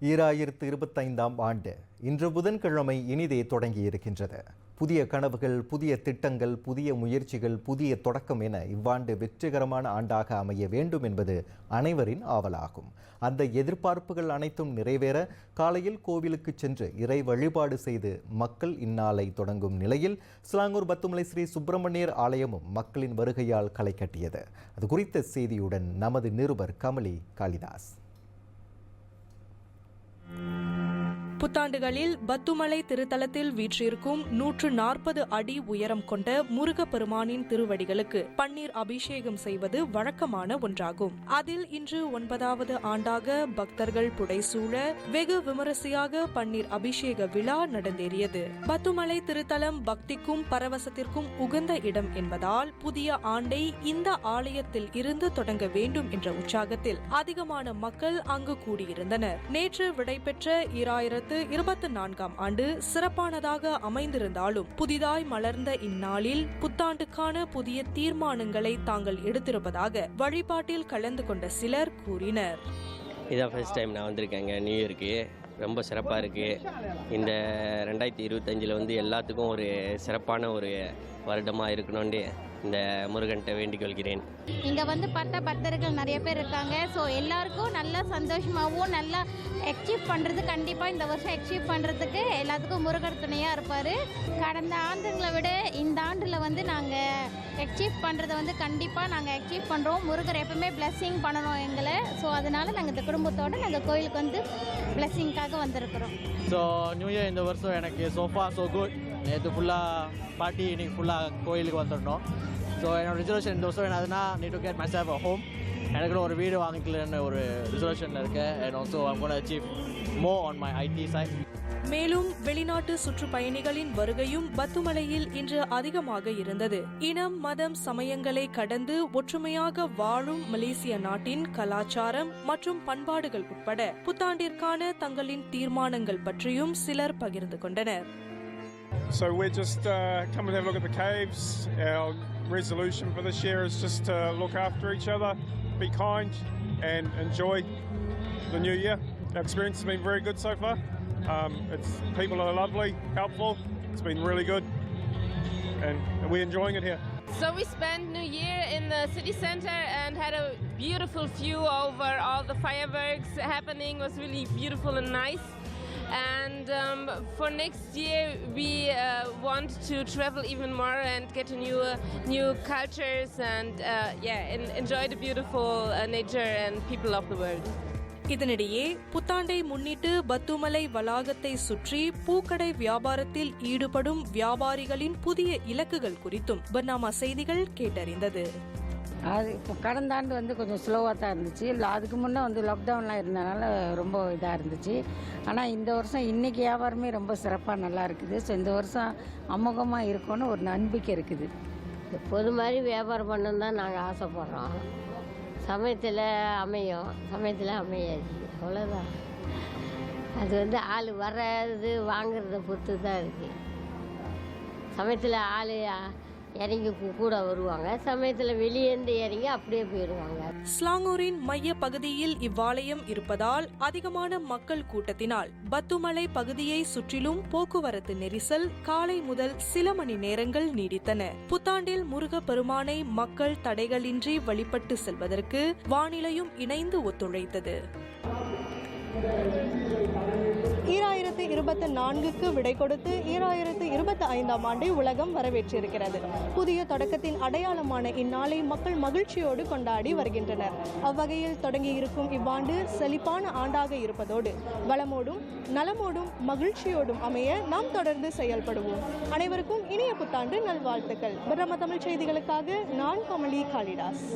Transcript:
2025 ஆண்டு இன்று புதன்கிழமை இனிதே தொடங்கியிருக்கின்றது. புதிய கனவுகள், புதிய திட்டங்கள், புதிய முயற்சிகள், புதிய தொடக்கம் என இவ்வாண்டு வெற்றிகரமான ஆண்டாக அமைய வேண்டும் என்பது அனைவரின் ஆவலாகும். அந்த எதிர்பார்ப்புகள் அனைத்தும் நிறைவேற காலையில் கோவிலுக்கு சென்று இறை வழிபாடு செய்து மக்கள் இந்நாளை தொடங்கும் நிலையில் ஸ்லாங்கூர் பத்துமலை ஸ்ரீ சுப்பிரமணியர் ஆலயமும் மக்களின் வருகையால் களை கட்டியது. அது குறித்த செய்தியுடன் நமது நிருபர் கமலி காளிதாஸ். புத்தாண்டுகளில் பத்துமலை திருத்தலத்தில் வீற்றிருக்கும் 140 அடி உயரம் கொண்ட முருகப்பெருமானின் திருவடிகளுக்கு பன்னீர் அபிஷேகம் செய்வது வழக்கமான ஒன்றாகும். அதில் இன்று 9வது ஆண்டாக பக்தர்கள் புடைசூழ வெகு விமரிசையாக பன்னீர் அபிஷேக விழா நடந்தேறியது. பத்துமலை திருத்தலம் பக்திக்கும் பரவசத்திற்கும் உகந்த இடம் என்பதால் புதிய ஆண்டை இந்த ஆலயத்தில் இருந்து தொடங்க வேண்டும் என்ற உற்சாகத்தில் அதிகமான மக்கள் அங்கு கூடியிருந்தனர். நேற்று விடைபெற்ற 2024 ஆண்டு சிறப்பானதாக அமைந்திருந்தாலும் புதிதாய் மலர்ந்த இந்நாளில் புத்தாண்டுக்கான புதிய தீர்மானங்களை தாங்கள் எடுத்திருப்பதாக வழிபாட்டில் கலந்து கொண்ட சிலர் கூறினர். இதான் ஃபர்ஸ்ட் டைம் நான் வந்திருக்கேங்க நியூ இயருக்கு. ரொம்ப சிறப்பாக இருக்குது. இந்த 2025 எல்லாத்துக்கும் ஒரு சிறப்பான ஒரு வருடமாக இருக்கணும்னு இந்த முருகன்கிட்ட வேண்டிக் கொள்கிறேன். இங்கே பார்த்தா பக்தர்கள் நிறைய பேர் இருக்காங்க. ஸோ எல்லாருக்கும் நல்லா சந்தோஷமாகவும் நல்லா அச்சீவ் பண்ணுறது, கண்டிப்பாக இந்த வருஷம் அச்சீவ் பண்ணுறதுக்கு எல்லாத்துக்கும் முருகர் துணையாக இருப்பார். கடந்த ஆண்டுங்களை விட இந்த ஆண்டில் நாங்கள் அச்சீவ் பண்ணுறதை கண்டிப்பாக நாங்கள் அச்சீவ் பண்ணுறோம். முருகர் எப்பவுமே பிளெஸ்ஸிங் பண்ணணும் எங்களை. ஸோ அதனால் நாங்கள் இந்த குடும்பத்தோடு நாங்கள் கோயிலுக்கு பிளெஸ்ஸிங்காக வந்திருக்கிறோம். ஸோ நியூ இயர் இந்த வருஷம் எனக்கு சோஃபா ஸோ குட். நேற்று ஃபுல்லாக பார்ட்டி, இன்னைக்கு ஃபுல்லாக கோயிலுக்கு வந்துடணும். ஸோ என்னோட ரிசர்வேஷன் இந்த வருஷம் என்னதுன்னா need to get myself a home. எனக்குன்னு ஒரு வீடு வாங்கிக்கலன்னு ஒரு ரிசர்வேஷனில் இருக்கேன். And also I'm gonna achieve more on my IT side. மேலும் வெளிநாட்டு சுற்றுப்பயணிகளின் வருகையும் பத்துமலையில் இன்று அதிகமாக இருந்தது. இனம், மதம், சமயங்களை கடந்து ஒற்றுமையாக வாழும் மலேசிய நாட்டின் கலாச்சாரம் மற்றும் பண்பாடுகள் உட்பட புத்தாண்டிற்கான தங்களின் தீர்மானங்கள் பற்றியும் சிலர் பகிர்ந்து கொண்டனர். So we're just coming to have a look at the caves. Our resolution for this year is just to look after each other, be kind and enjoy the new year. Our experience has been very good so far. People are lovely, helpful. It's been really good and we're enjoying it here. So we spent New Year in the city center and had a beautiful view over all the fireworks happening. It was really beautiful and nice. And for next year we want to travel even more and get to new cultures and enjoy the beautiful nature and people of the world. இதனிடையே புத்தாண்டை முன்னிட்டு பத்துமலை வளாகத்தை சுற்றி பூக்கடை வியாபாரத்தில் ஈடுபடும் வியாபாரிகளின் புதிய இலக்குகள் குறித்தும் பர்னாமா செய்திகள் கேட்டறிந்தது. அது இப்போ கடந்த ஆண்டு கொஞ்சம் ஸ்லோவாக தான் இருந்துச்சு. இல்லை அதுக்கு முன்னே லாக்டவுன்லாம் இருந்தனால ரொம்ப இதாக இருந்துச்சு. ஆனால் இந்த வருஷம் இன்றைக்கி வியாபாரமே ரொம்ப சிறப்பாக நல்லா இருக்குது. ஸோ இந்த வருஷம் அமோகமாக இருக்கும்னு ஒரு நம்பிக்கை இருக்குது. பொது மாதிரி வியாபாரம் பண்ணணும் தான் நாங்கள் ஆசைப்படுறோம். சமயத்தில் அமையும், சமயத்தில் அமையாது, அவ்வளோதான். அது ஆள் வர்றது வாங்கிறத பொறுத்து தான் இருக்குது. சமயத்தில் ஆள் இறங்கி கூட வருவாங்க, சமயத்தில் வெளியேந்து இறங்கி அப்படியே போயிடுவாங்க. ஸ்லாங்கூரின் மைய பகுதியில் இவ்வாலயம் இருப்பதால் அதிகமான மக்கள் கூட்டத்தினால் பத்துமலை பகுதியை சுற்றிலும் போக்குவரத்து நெரிசல் காலை முதல் சில மணி நேரங்கள் நீடித்தன. புத்தாண்டில் முருகப்பெருமானை மக்கள் தடைகளின்றி வழிபட்டு செல்வதற்கு வானிலையும் இணைந்து ஒத்துழைத்தது. 2024க்கு விடை கொடுத்து 2025 ஆண்டை உலகம் வரவேற்றிருக்கிறது. புதிய தொடக்கத்தின் அடையாளமான இந்நாளை மக்கள் மகிழ்ச்சியோடு கொண்டாடி வருகின்றனர். அவ்வகையில் தொடங்கியிருக்கும் இவ்வாண்டு செழிப்பான ஆண்டாக இருப்பதோடு வளமோடும் நலமோடும் மகிழ்ச்சியோடும் அமைய நாம் தொடர்ந்து செயல்படுவோம். அனைவருக்கும் இனிய புத்தாண்டு நல்வாழ்த்துக்கள். பிரம்ம தமிழ் செய்திகளுக்காக நான் கமலி காளிதாஸ்.